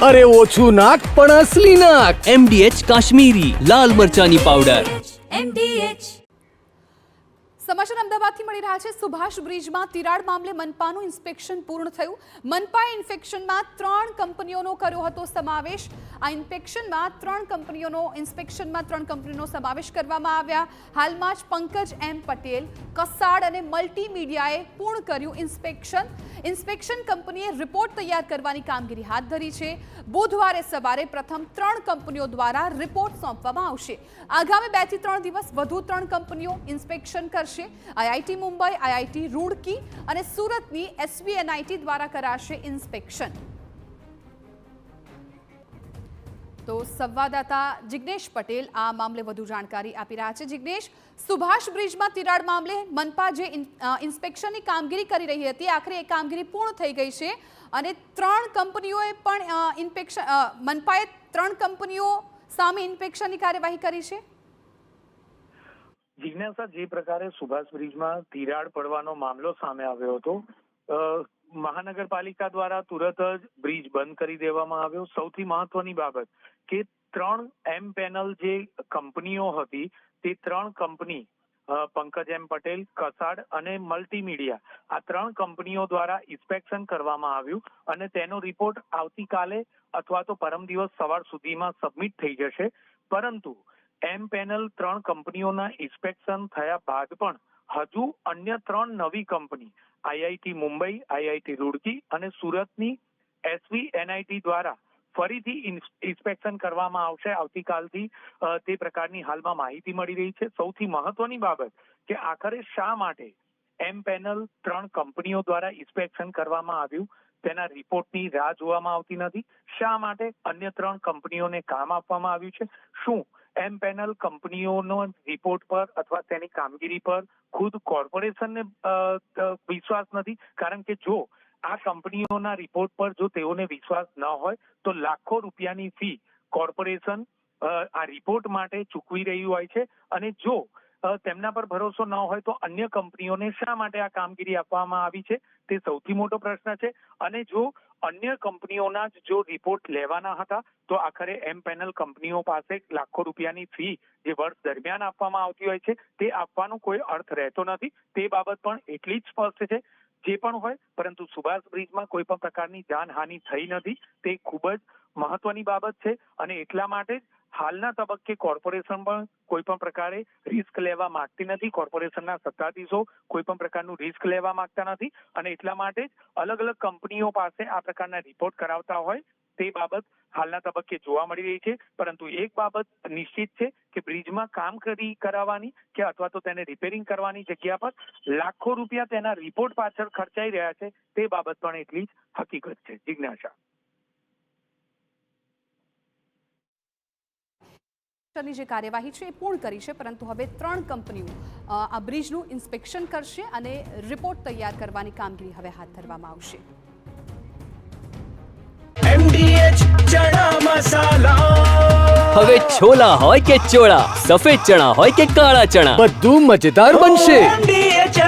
અરે ઓછું નાક પણ અસલી નાક. MDH કાશ્મીરી લાલ મરચાની પાવડર. MDH. સમાચાર અમદાવાદથી મળી રહ્યા છે. સુભાષ બ્રિજમાં તિરાડ મામલે મનપાનું ઇન્સ્પેક્શન પૂર્ણ થયું. મનપાએ ઇન્સ્પેક્શનમાં 3 કંપનીઓનો કર્યો હતો સમાવેશ. આ ઇન્સ્પેક્શનમાં 3 કંપનીનો સમાવેશ કરવામાં આવ્યા. હાલમાં જ પંકજ એમ પટેલ, કસાડ અને મલ્ટીમીડિયાએ પૂર્ણ કર્યું ઇન્સ્પેક્શન કંપનીએ રિપોર્ટ તૈયાર કરવાની કામગીરી હાથ ધરી છે. બુધવારે સવારે પ્રથમ 3 કંપનીઓ દ્વારા રિપોર્ટ સોંપવામાં આવશે. આગામી 2 થી 3 દિવસ વધુ 3 કંપનીઓ ઇન્સ્પેક્શન કરશે. IIT મુંબઈ, IIT રૂડકી અને સુરતની SVNIT દ્વારા કરાશે ઇન્સ્પેક્શન. તો સંવાદદાતા જિગ્નેશ પટેલ આ મામલે વધુ જાણકારી આપી રહ્યા છે. જિગ્નેશ, સુભાષ બ્રિજમાં તિરાડ મામલે મનપા જે ઇન્સ્પેક્શનની કામગીરી કરી રહી હતી, આખરે એ કામગીરી પૂર્ણ થઈ ગઈ છે અને 3 કંપનીઓએ પણ મનપાએ 3 કંપનીઓ સામે ઇન્સ્પેક્શનની કાર્યવાહી કરી છે. જિજ્ઞાસા, જે પ્રકારે સુભાષ બ્રિજમાં તિરાડ પડવાનો મામલો સામે આવ્યો હતો, મહાનગરપાલિકા દ્વારા તુરંત જ બ્રિજ બંધ કરી દેવામાં આવ્યો. સૌથી મહત્વની બાબત કે 3 એમ પેનલ જે કંપનીઓ હતી તે 3 કંપની પંકજ એમ પટેલ, કસાડ અને મલ્ટીમીડિયા, આ 3 કંપનીઓ દ્વારા ઇન્સ્પેક્શન કરવામાં આવ્યું અને તેનો રિપોર્ટ આવતીકાલે અથવા તો પરમ દિવસ સવાર સુધીમાં સબમિટ થઈ જશે. પરંતુ એમ પેનલ 3 કંપનીઓના ઇન્સ્પેક્શન થયા બાદ પણ હજુ અન્ય 3 નવી company IIT Mumbai, IIT Roorkee અને સુરતની SVNIT દ્વારા ફરીથી ઇન્સ્પેક્શન કરવામાં આવશે આવતીકાલથી. તે પ્રકારની હાલમાં માહિતી મળી રહી છે. સૌથી મહત્વની બાબત કે આખરે શા માટે એમ પેનલ 3 કંપનીઓ દ્વારા ઇન્સ્પેક્શન કરવામાં આવ્યું તેના રિપોર્ટની રાહ જોવામાં આવતી નથી. શા માટે અન્ય 3 કંપનીઓને કામ આપવામાં આવ્યું છે? શું એમ પેનલ કંપનીઓનો રિપોર્ટ પર અથવા તેની કામગીરી પર ખુદ કોર્પોરેશનને વિશ્વાસ નથી? કારણ કે જો આ કંપનીઓના રિપોર્ટ પર જો તેઓને વિશ્વાસ ન હોય તો લાખો રૂપિયાની ફી કોર્પોરેશન આ રિપોર્ટ માટે ચૂકવી રહ્યું હોય છે. અને જો તેમના પર ભરોસો ન હોય તો અન્ય કંપનીઓને શા માટે આ કામગીરી આપવામાં આવી છે તે સૌથી મોટો પ્રશ્ન છે. અને જો અન્ય કંપનીઓના જ જો રિપોર્ટ લેવાના હતા તો આખરે એમ પેનલ કંપનીઓ પાસે લાખો રૂપિયાની ફી જે વર્ષ દરમિયાન આપવામાં આવતી હોય છે તે આપવાનો કોઈ અર્થ રહેતો નથી. તે બાબત પણ એટલી જ સ્પષ્ટ છે. જે પણ હોય, પરંતુ સુભાષ બ્રિજમાં કોઈ પણ પ્રકારની જાનહાનિ થઈ નથી, તે ખૂબ જ મહત્વની બાબત છે. અને એટલા માટે જ હાલના તબક્કે કોર્પોરેશન પણ કોઈ પણ પ્રકારે રિસ્ક લેવા માંગતી નથી. કોર્પોરેશનના સત્તાધીશો કોઈ પણ પ્રકારનું રિસ્ક લેવા માંગતા નથી અને એટલા માટે જ અલગ અલગ કંપનીઓ પાસે આ પ્રકારના રિપોર્ટ કરાવતા હોય તે બાબત હાલના તબક્કે જોવા મળી રહી છે. પરંતુ એક બાબત નિશ્ચિત છે કે બ્રિજમાં કામ કરાવવાની કે અથવા તો તેને રિપેરિંગ કરવાની જગ્યા પર લાખો રૂપિયા તેના રિપોર્ટ પાછળ ખર્ચાઈ રહ્યા છે તે બાબત પણ એટલી જ હકીકત છે. જિજ્ઞાસા, ની જે કાર્યવાહી છે એ પૂર્ણ કરી છે, પરંતુ હવે 3 કંપનીઓ આ બ્રિજનું ઇન્સ્પેક્શન કરશે અને રિપોર્ટ તૈયાર કરવાની કામગીરી હવે હાથ ધરવામાં આવશે. MDH ચણા મસાલા. હવે છોલા હોય કે ચોળા, સફેદ ચણા હોય કે કાળા ચણા, બધું મજેદાર બનશે. MDH